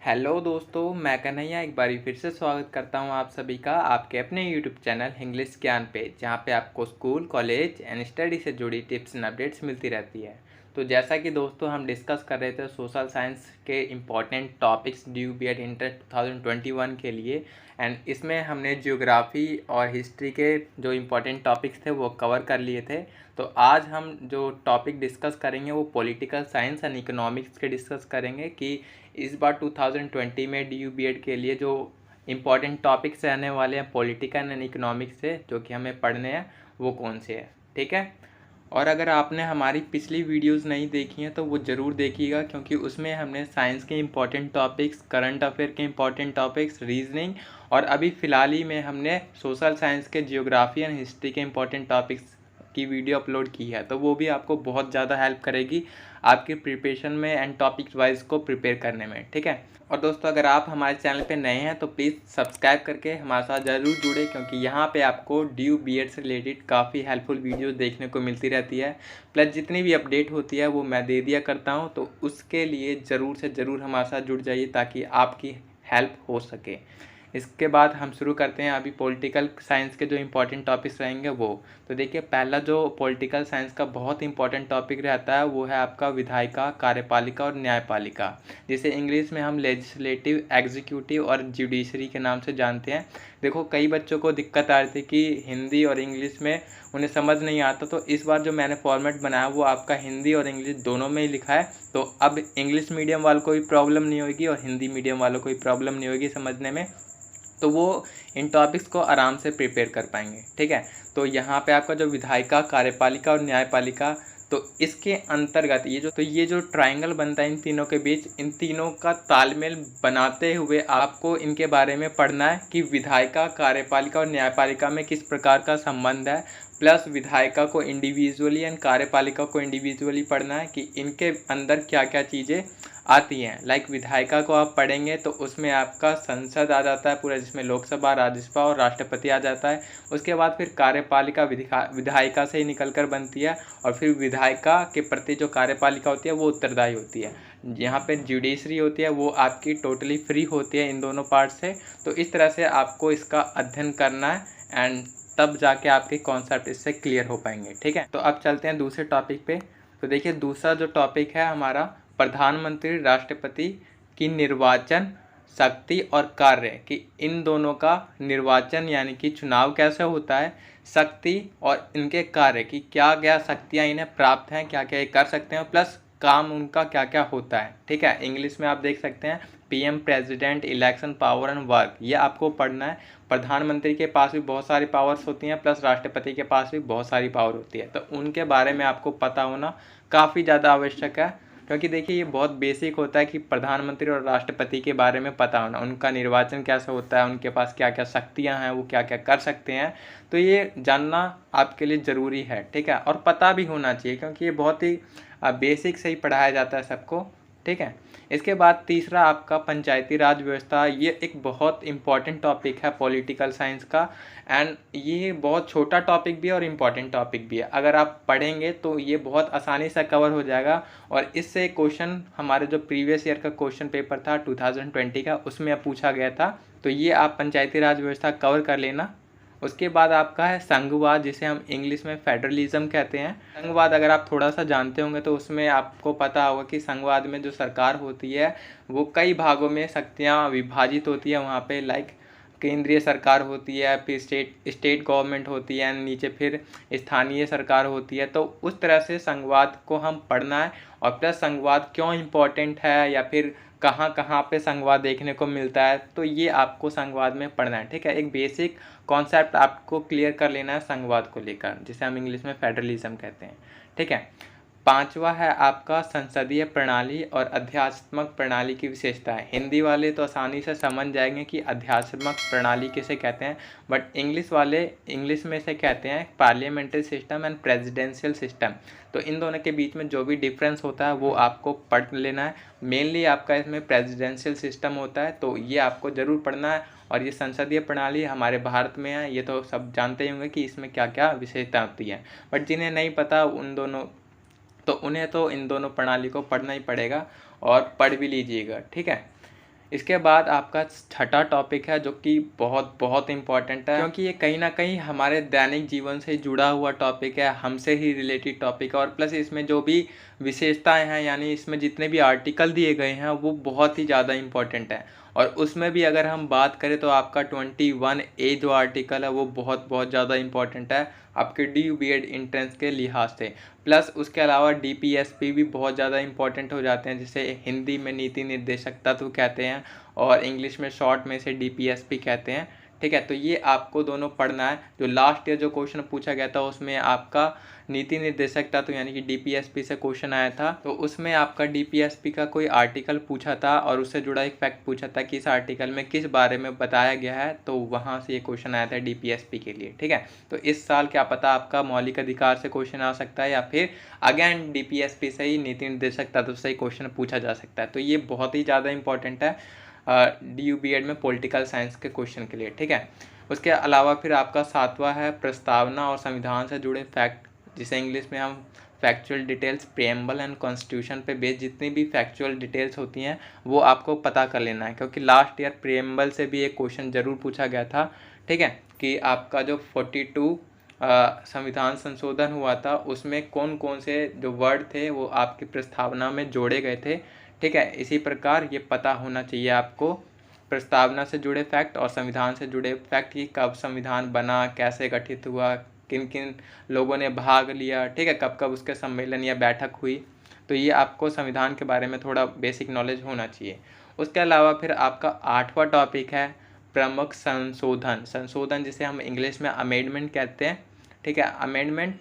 Hello दोस्तों, मैं कन्हैया एक बारी फिर से स्वागत करता हूं आप सभी का आपके अपने यूट्यूब चैनल इंग्लिश ज्ञान पे, जहां पे आपको स्कूल, कॉलेज एंड स्टडी से जुड़ी टिप्स एंड अपडेट्स मिलती रहती है। तो जैसा कि दोस्तों हम डिस्कस कर रहे थे सोशल साइंस के important topics DU BEd inter 2021 के लिए, एंड इसमें हमने जियोग्राफी और हिस्ट्री के जो इम्पोर्टेंट टॉपिक्स थे वो कवर कर लिए थे। तो आज हम जो टॉपिक डिस्कस करेंगे वो पॉलिटिकल साइंस एंड इकोनॉमिक्स के डिस्कस करेंगे कि इस बार 2020 में डी यू बी एड के लिए जो इम्पॉर्टेंट टॉपिक्स रहने वाले हैं पॉलिटिकल एंड इकोनॉमिक्स से, जो कि हमें पढ़ने हैं, वो कौन से हैं। ठीक है। और अगर आपने हमारी पिछली वीडियोस नहीं देखी हैं तो वो ज़रूर देखिएगा, क्योंकि उसमें हमने साइंस के इम्पॉर्टेंट टॉपिक्स, करंट अफेयर के इम्पॉर्टेंट टॉपिक्स, रीजनिंग और अभी फ़िलहाल ही में हमने सोशल साइंस के जियोग्राफी एंड हिस्ट्री के इम्पॉर्टेंट टॉपिक्स की वीडियो अपलोड की है। तो वो भी आपको बहुत ज़्यादा हेल्प करेगी आपके प्रिपरेशन में एंड टॉपिक वाइज को प्रिपेयर करने में। ठीक है। और दोस्तों, अगर आप हमारे चैनल पे नए हैं तो प्लीज़ सब्सक्राइब करके हमारे साथ ज़रूर जुड़े, क्योंकि यहाँ पे आपको डी यू बी एड से रिलेटेड काफ़ी हेल्पफुल वीडियो देखने को मिलती रहती है। प्लस जितनी भी अपडेट होती है वो मैं दे दिया करता हूँ, तो उसके लिए ज़रूर से ज़रूर हमारे साथ जुड़ जाइए ताकि आपकी हेल्प हो सके। इसके बाद हम शुरू करते हैं अभी पॉलिटिकल साइंस के जो इम्पोर्टेंट टॉपिक्स रहेंगे वो। तो देखिए, पहला जो पॉलिटिकल साइंस का बहुत इंपॉर्टेंट टॉपिक रहता है वो है आपका विधायिका, कार्यपालिका और न्यायपालिका, जिसे इंग्लिश में हम लेजिस्लेटिव, एग्जीक्यूटिव और जुडिशरी के नाम से जानते हैं। देखो, कई बच्चों को दिक्कत आ रही थी कि हिंदी और इंग्लिश में उन्हें समझ नहीं आता, तो इस बार जो मैंने फॉर्मेट बनाया वो आपका हिंदी और इंग्लिश दोनों में ही लिखा है। तो अब इंग्लिश मीडियम वालों को भी प्रॉब्लम नहीं होगी और हिंदी मीडियम वालों को भी प्रॉब्लम नहीं होगी समझने में, तो वो इन टॉपिक्स को आराम से प्रिपेयर कर पाएंगे। ठीक है। तो यहाँ पे आपका जो विधायिका, कार्यपालिका और न्यायपालिका, तो इसके अंतर्गत ये जो ट्रायंगल बनता है इन तीनों के बीच, इन तीनों का तालमेल बनाते हुए आपको इनके बारे में पढ़ना है कि विधायिका, कार्यपालिका और न्यायपालिका में किस प्रकार का संबंध है। प्लस विधायिका को इंडिविजुअली एंड कार्यपालिका को इंडिविजुअली पढ़ना है कि इनके अंदर क्या क्या चीज़ें आती हैं। लाइक विधायिका को आप पढ़ेंगे तो उसमें आपका संसद आ जाता है पूरा, जिसमें लोकसभा, राज्यसभा और राष्ट्रपति आ जाता है। उसके बाद फिर कार्यपालिका विधायिका से ही निकल कर बनती है, और फिर विधायिका के प्रति जो कार्यपालिका होती है वो उत्तरदायी होती है। यहाँ पे जुडिशरी होती है वो आपकी टोटली फ्री होती है इन दोनों पार्ट से। तो इस तरह से आपको इसका अध्ययन करना है, एंड तब जाके आपके कॉन्सेप्ट इससे क्लियर हो पाएंगे। ठीक है। तो अब चलते हैं दूसरे टॉपिक पे। तो देखिए, दूसरा जो टॉपिक है हमारा प्रधानमंत्री, राष्ट्रपति की निर्वाचन शक्ति और कार्य, कि इन दोनों का निर्वाचन यानी कि चुनाव कैसे होता है, शक्ति और इनके कार्य की क्या क्या शक्तियाँ इन्हें प्राप्त हैं, क्या क्या ये कर सकते हैं, प्लस काम उनका क्या क्या होता है। ठीक है। इंग्लिश में आप देख सकते हैं PM, president, election, power and work, ये आपको पढ़ना है। प्रधानमंत्री के पास भी बहुत सारी पावर्स होती हैं, प्लस राष्ट्रपति के पास भी बहुत सारी पावर होती है, तो उनके बारे में आपको पता होना काफ़ी ज़्यादा आवश्यक है। क्योंकि देखिए, ये बहुत बेसिक होता है कि प्रधानमंत्री और राष्ट्रपति के बारे में पता होना, उनका निर्वाचन कैसे होता है, उनके पास क्या क्या शक्तियां हैं, वो क्या क्या कर सकते हैं, तो ये जानना आपके लिए ज़रूरी है। ठीक है। और पता भी होना चाहिए, क्योंकि ये बहुत ही बेसिक से ही पढ़ाया जाता है सबको। ठीक है। इसके बाद तीसरा आपका पंचायती राज व्यवस्था, ये एक बहुत इंपॉर्टेंट टॉपिक है पॉलिटिकल साइंस का, एंड ये बहुत छोटा टॉपिक भी है और इम्पॉर्टेंट टॉपिक भी है। अगर आप पढ़ेंगे तो ये बहुत आसानी से कवर हो जाएगा, और इससे क्वेश्चन हमारे जो प्रीवियस ईयर का क्वेश्चन पेपर था 2020 का, उसमें पूछा गया था। तो ये आप पंचायती राज व्यवस्था कवर कर लेना। उसके बाद आपका है संघवाद, जिसे हम इंग्लिश में फेडरलिज्म कहते हैं। संघवाद अगर आप थोड़ा सा जानते होंगे तो उसमें आपको पता होगा कि संघवाद में जो सरकार होती है वो कई भागों में शक्तियाँ विभाजित होती है। वहाँ पे लाइक केंद्रीय सरकार होती है, फिर स्टेट गवर्नमेंट होती है, नीचे फिर स्थानीय सरकार होती है। तो उस तरह से संघवाद को हम पढ़ना है, और प्लस संघवाद क्यों इम्पोर्टेंट है या फिर कहाँ कहाँ पे संघवाद देखने को मिलता है, तो ये आपको संघवाद में पढ़ना है। ठीक है। एक बेसिक कॉन्सेप्ट आपको क्लियर कर लेना है संघवाद को लेकर, जिसे हम इंग्लिश में फेडरलिज्म कहते हैं। ठीक है। पांचवा है आपका संसदीय प्रणाली और अध्यात्मक प्रणाली की विशेषताएं। हिंदी वाले तो आसानी से समझ जाएंगे कि अध्यात्मक प्रणाली किसे कहते हैं, बट इंग्लिश वाले इंग्लिश में से कहते हैं parliamentary system and presidential system. तो इन दोनों के बीच में जो भी डिफरेंस होता है वो आपको पढ़ लेना है। मेनली आपका इसमें प्रेसिडेंशियल सिस्टम होता है, तो ये आपको ज़रूर पढ़ना है। और ये संसदीय प्रणाली हमारे भारत में है, ये तो सब जानते ही होंगे कि इसमें क्या क्या विशेषता होती है, बट जिन्हें नहीं पता उन्हें तो इन दोनों प्रणाली को पढ़ना ही पड़ेगा, और पढ़ भी लीजिएगा। ठीक है। इसके बाद आपका छठा टॉपिक है जो कि बहुत बहुत इम्पॉर्टेंट है, क्योंकि ये कहीं ना कहीं हमारे दैनिक जीवन से जुड़ा हुआ टॉपिक है, हमसे ही रिलेटेड टॉपिक है। और प्लस इसमें जो भी विशेषताएं हैं, यानी इसमें जितने भी आर्टिकल दिए गए हैं वो बहुत ही ज़्यादा इम्पॉर्टेंट है। और उसमें भी अगर हम बात करें तो आपका 21A जो आर्टिकल है वो बहुत बहुत ज़्यादा इम्पॉर्टेंट है आपके DU/B.Ed एंट्रेंस के लिहाज से। प्लस उसके अलावा DPSP भी बहुत ज़्यादा इंपॉर्टेंट हो जाते हैं, जिसे हिंदी में नीति निर्देशक तत्व कहते हैं और इंग्लिश में शॉर्ट में इसे DPSP कहते हैं। ठीक है, तो ये आपको दोनों पढ़ना है। जो लास्ट ईयर जो क्वेश्चन पूछा गया था उसमें आपका नीति निर्देशक तत्व यानी कि DPSP से क्वेश्चन आया था, तो उसमें आपका DPSP का कोई आर्टिकल पूछा था और उससे जुड़ा एक फैक्ट पूछा था कि इस आर्टिकल में किस बारे में बताया गया है, तो वहाँ से ये क्वेश्चन आया था DPSP के लिए। ठीक है, तो इस साल क्या पता आपका मौलिक अधिकार से क्वेश्चन आ सकता है या फिर अगेन DPSP से ही नीति निर्देशक तत्व से ही क्वेश्चन पूछा जा सकता है। तो ये बहुत ही ज़्यादा इंपॉर्टेंट है DU/B.Ed में पॉलिटिकल साइंस के क्वेश्चन के लिए। ठीक है, उसके अलावा फिर आपका सातवां है प्रस्तावना और संविधान से जुड़े फैक्ट, जिसे इंग्लिश में हम factual details, preamble and constitution पे बेस्ड जितनी भी फैक्चुअल डिटेल्स होती हैं वो आपको पता कर लेना है, क्योंकि लास्ट ईयर प्रिएम्बल से भी एक क्वेश्चन ज़रूर पूछा गया था। ठीक है, कि आपका जो 42 संविधान संशोधन हुआ था उसमें कौन कौन से जो वर्ड थे वो आपकी प्रस्तावना में जोड़े गए थे। ठीक है, इसी प्रकार ये पता होना चाहिए आपको प्रस्तावना से जुड़े फैक्ट और संविधान से जुड़े फैक्ट कि कब संविधान बना, कैसे गठित हुआ, किन किन लोगों ने भाग लिया। ठीक है, कब कब उसके सम्मेलन या बैठक हुई। तो ये आपको संविधान के बारे में थोड़ा बेसिक नॉलेज होना चाहिए। उसके अलावा फिर आपका आठवां टॉपिक है प्रमुख संशोधन। संशोधन जिसे हम इंग्लिश में अमेंडमेंट कहते हैं। ठीक है, अमेंडमेंट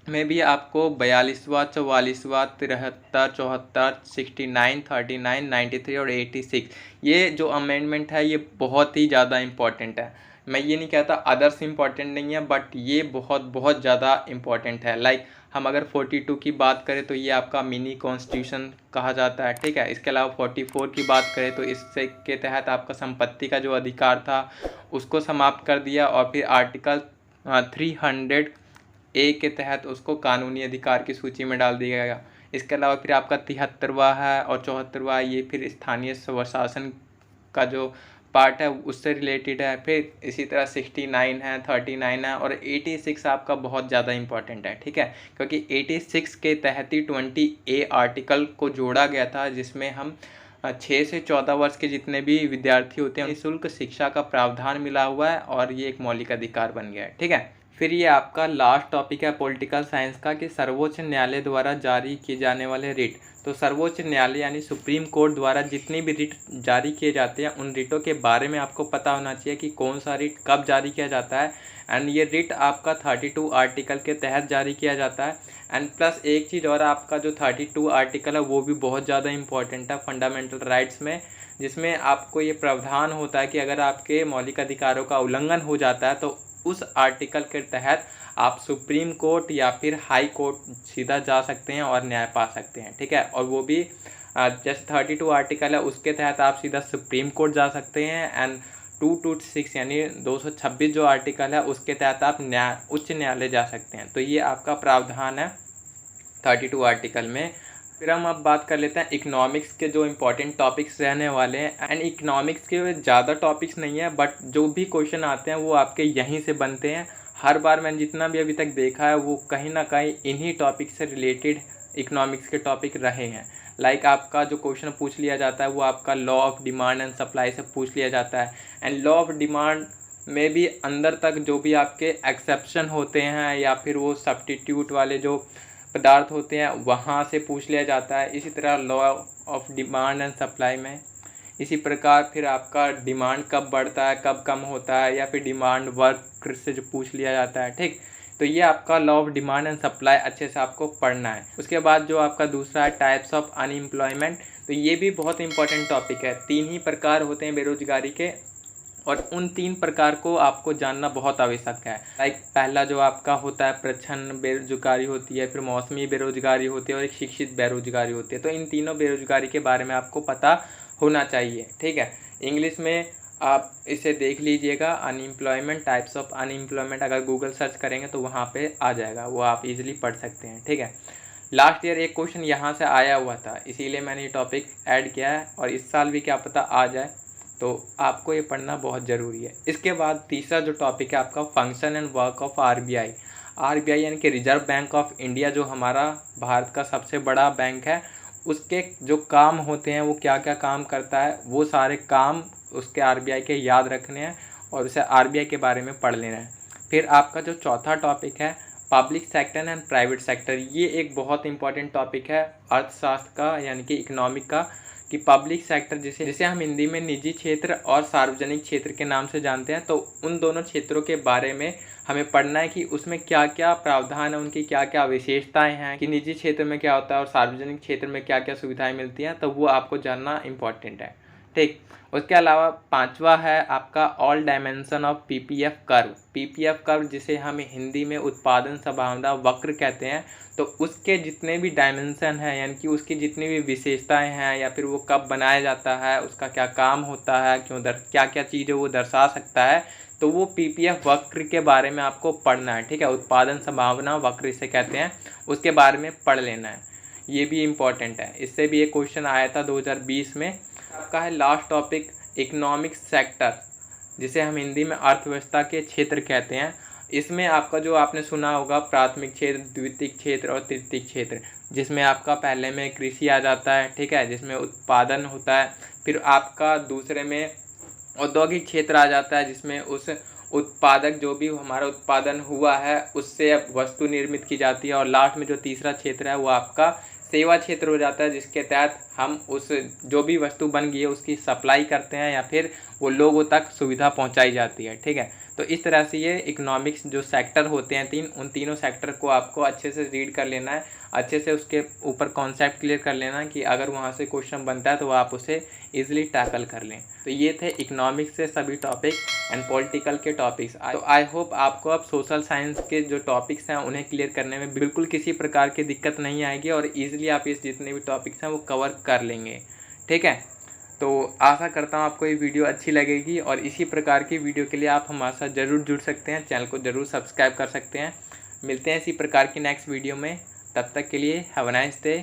में भी आपको 42वां, 44वां, 73, 74, 69, 39, 93 और 86 ये जो अमेंडमेंट है ये बहुत ही ज़्यादा इम्पॉर्टेंट है। मैं ये नहीं कहता अदर्स इम्पॉर्टेंट नहीं है, बट ये बहुत बहुत ज़्यादा इम्पॉर्टेंट है। लाइक हम अगर 42 की बात करें तो ये आपका मिनी कॉन्स्टिट्यूशन कहा जाता है। ठीक है, इसके अलावा 44 की बात करें तो इससे के तहत आपका संपत्ति का जो अधिकार था उसको समाप्त कर दिया और फिर आर्टिकल 300A के तहत उसको कानूनी अधिकार की सूची में डाल दिया गया। इसके अलावा फिर आपका 73वां है और 74वां ये फिर स्थानीय स्वशासन का जो पार्ट है उससे रिलेटेड है। फिर इसी तरह 69 है, 39 है और 86 आपका बहुत ज़्यादा इंपॉर्टेंट है। ठीक है, क्योंकि 86 के तहत ही 20A आर्टिकल को जोड़ा गया था, जिसमें हम 6 से 14 वर्ष के जितने भी विद्यार्थी होते हैं निःशुल्क शिक्षा का प्रावधान मिला हुआ है और ये एक मौलिक अधिकार बन गया है। ठीक है, फिर ये आपका लास्ट टॉपिक है पॉलिटिकल साइंस का कि सर्वोच्च न्यायालय द्वारा जारी किए जाने वाले रिट। तो सर्वोच्च न्यायालय यानी सुप्रीम कोर्ट द्वारा जितनी भी रिट जारी किए जाते हैं उन रिटों के बारे में आपको पता होना चाहिए कि कौन सा रिट कब जारी किया जाता है। एंड ये रिट आपका 32 आर्टिकल के तहत जारी किया जाता है। एंड प्लस एक चीज़ और, आपका जो 32 आर्टिकल है वो भी बहुत ज़्यादा इंपॉर्टेंट है फंडामेंटल राइट्स में, जिसमें आपको ये प्रावधान होता है कि अगर आपके मौलिक अधिकारों का उल्लंघन हो जाता है तो उस आर्टिकल के तहत आप सुप्रीम कोर्ट या फिर हाई कोर्ट सीधा जा सकते हैं और न्याय पा सकते हैं। ठीक है, और वो भी जैसे 32 आर्टिकल है उसके तहत आप सीधा सुप्रीम कोर्ट जा सकते हैं। एंड 226 यानी 226 जो आर्टिकल है उसके तहत आप उच्च न्यायालय जा सकते हैं। तो ये आपका प्रावधान है 32 आर्टिकल में। फिर हम अब बात कर लेते हैं इकोनॉमिक्स के जो इम्पोर्टेंट टॉपिक्स रहने वाले हैं। एंड इकोनॉमिक्स के ज़्यादा टॉपिक्स नहीं है, बट जो भी क्वेश्चन आते हैं वो आपके यहीं से बनते हैं। हर बार मैंने जितना भी अभी तक देखा है वो कहीं ना कहीं इन्हीं टॉपिक से रिलेटेड इकोनॉमिक्स के टॉपिक रहे हैं। लाइक आपका जो क्वेश्चन पूछ लिया जाता है वो आपका law of demand and supply से पूछ लिया जाता है। एंड लॉ ऑफ डिमांड में भी अंदर तक जो भी आपके एक्सेप्शन होते हैं या फिर वो सब्स्टिट्यूट वाले जो पदार्थ होते हैं वहाँ से पूछ लिया जाता है। इसी तरह law of demand and supply में इसी प्रकार फिर आपका डिमांड कब बढ़ता है कब कम होता है, या फिर डिमांड वर्क से जो पूछ लिया जाता है। ठीक, तो ये आपका law of demand and supply अच्छे से आपको पढ़ना है। उसके बाद जो आपका दूसरा है टाइप्स ऑफ अनएम्प्लॉयमेंट, तो ये भी बहुत इंपॉर्टेंट टॉपिक है। 3 ही प्रकार होते हैं बेरोजगारी के और उन 3 प्रकार को आपको जानना बहुत आवश्यक है। लाइक पहला जो आपका होता है प्रच्छन्न बेरोजगारी होती है, फिर मौसमी बेरोजगारी होती है और एक शिक्षित बेरोजगारी होती है। तो इन तीनों बेरोजगारी के बारे में आपको पता होना चाहिए। ठीक है, इंग्लिश में आप इसे देख लीजिएगा अनएम्प्लॉयमेंट, टाइप्स ऑफ अनएम्प्लॉयमेंट, अगर गूगल सर्च करेंगे तो वहाँ पे आ जाएगा, वो आप इजीली पढ़ सकते हैं। ठीक है, लास्ट ईयर एक क्वेश्चन यहाँ से आया हुआ था, इसीलिए मैंने ये टॉपिक ऐड किया है, और इस साल भी क्या पता आ जाए, तो आपको ये पढ़ना बहुत ज़रूरी है। इसके बाद तीसरा जो टॉपिक है आपका function and work of RBI. RBI यानी कि रिजर्व बैंक ऑफ इंडिया, जो हमारा भारत का सबसे बड़ा बैंक है, उसके जो काम होते हैं वो क्या क्या काम करता है, वो सारे काम उसके आरबीआई के याद रखने हैं और उसे आरबीआई के बारे में पढ़ लेना है। फिर आपका जो चौथा टॉपिक है public sector and private sector, ये एक बहुत इंपॉर्टेंट टॉपिक है अर्थशास्त्र का यानी कि इकोनॉमिक का, कि पब्लिक सेक्टर जिसे हम हिंदी में निजी क्षेत्र और सार्वजनिक क्षेत्र के नाम से जानते हैं, तो उन दोनों क्षेत्रों के बारे में हमें पढ़ना है कि उसमें क्या क्या प्रावधान है, उनकी क्या क्या विशेषताएं हैं, कि निजी क्षेत्र में क्या होता है और सार्वजनिक क्षेत्र में क्या क्या सुविधाएं मिलती हैं, तो वो आपको जानना इम्पॉर्टेंट है। ठीक, उसके अलावा पांचवा है आपका all dimension of PPF curve. PPF curve जिसे हम हिंदी में उत्पादन संभावना वक्र कहते हैं, तो उसके जितने भी डायमेंशन हैं यानी कि उसकी जितनी भी विशेषताएं हैं, या फिर वो कब बनाया जाता है, उसका क्या काम होता है, क्या क्या चीज़ें वो दर्शा सकता है, तो वो पीपीएफ वक्र के बारे में आपको पढ़ना है। ठीक है, उत्पादन संभावना वक्र इसे कहते हैं, उसके बारे में पढ़ लेना है, ये भी इम्पॉर्टेंट है। इससे भी एक क्वेश्चन आया था 2020 में। आपका है लास्ट टॉपिक इकोनॉमिक सेक्टर, जिसे हम हिंदी में अर्थव्यवस्था के क्षेत्र कहते हैं। इसमें आपका जो आपने सुना होगा प्राथमिक क्षेत्र, द्वितीयक क्षेत्र और तृतीयक क्षेत्र, जिसमें आपका पहले में कृषि आ जाता है, ठीक है, जिसमें उत्पादन होता है। फिर आपका दूसरे में औद्योगिक क्षेत्र आ जाता है, जिसमें उस उत्पादक जो भी हमारा उत्पादन हुआ है उससे वस्तु निर्मित की जाती है। और लास्ट में जो तीसरा क्षेत्र है वो आपका सेवा क्षेत्र हो जाता है, जिसके तहत हम उस जो भी वस्तु बन गई है उसकी सप्लाई करते हैं या फिर वो लोगों तक सुविधा पहुंचाई जाती है। ठीक है, तो इस तरह से ये इकोनॉमिक्स जो सेक्टर होते हैं उन तीनों सेक्टर को आपको अच्छे से रीड कर लेना है, अच्छे से उसके ऊपर कॉन्सेप्ट क्लियर कर लेना है कि अगर वहाँ से क्वेश्चन बनता है तो आप उसे ईजिली टैकल कर लें। तो ये थे इकोनॉमिक्स से सभी टॉपिक एंड पॉलिटिकल के टॉपिक्स। तो आई होप आपको अब सोशल साइंस के जो टॉपिक्स हैं उन्हें क्लियर करने में बिल्कुल किसी प्रकार की दिक्कत नहीं आएगी और ईजिली आप इस जितने भी टॉपिक्स हैं वो कवर कर लेंगे। ठीक है, तो आशा करता हूँ आपको ये वीडियो अच्छी लगेगी और इसी प्रकार की वीडियो के लिए आप हमारे साथ ज़रूर जुड़ सकते हैं, चैनल को ज़रूर सब्सक्राइब कर सकते हैं। मिलते हैं इसी प्रकार की नेक्स्ट वीडियो में, तब तक के लिए हैव अ नाइस डे।